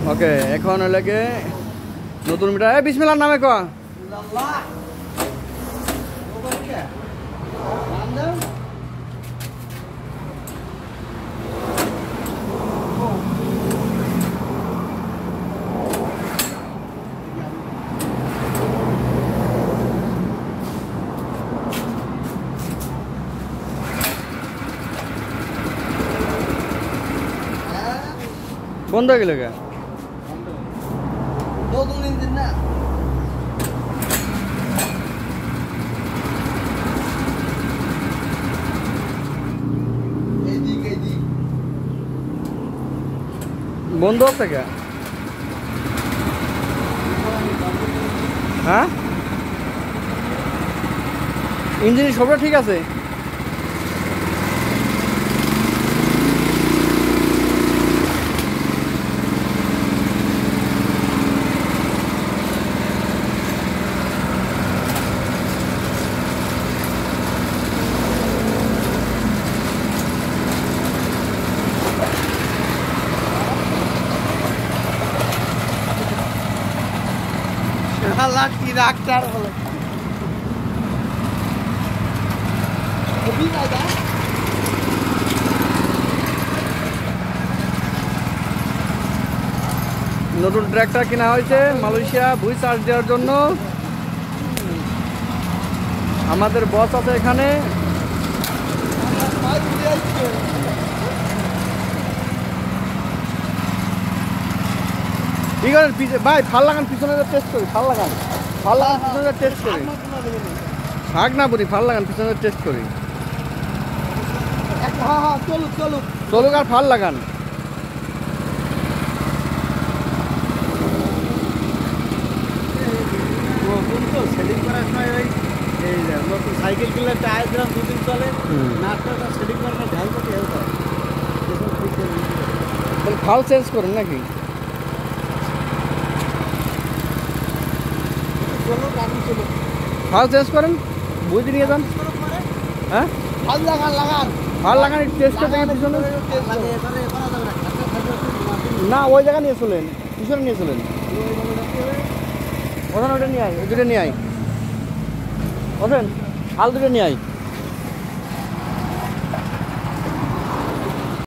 ওকে এখন লাগে নতুন মিটার বিসমিল্লাহর নামে ক বন্ধ হয়ে গেল বন্ধ হচ্ছে কে হ্যাঁ ইঞ্জিনের সবটা ঠিক আছে ডাক্তার বলে নতুন ট্রাক্টর কেনা হয়েছে মালয়েশিয়া ভুঁই চার্জ দেওয়ার জন্য আমাদের বস আছে এখানে ঠিক আছে ভাই ফাল লাগান পিছনে টেস্ট করি ফাল লাগান পিছনে টেস্ট করি শাক না বলি ফাল লাগান পিছনে টেস্ট করি চলুক আর ফাল লাগান সেটিং করার সময় ওই এই নতুন সাইকেল কিনলে টায়ার দিলাম 2 দিন চলে নাটটা সেটিং করার ঢাল করতে হেল্প হয় ফাল চেঞ্জ করেন নাকি ফাল চেঞ্জ করেন বুঝে নিয়ে যান হ্যাঁ ফাল লাগান টেস্ট করতে পিছনে না ওই জায়গা নিয়ে চলেন পিছনে নিয়ে চলেন ওখানে ওটা নিয়ে আয় ওই দুটো নিয়ে আয় ওঠেন ফাল দুটো নিয়ে আয়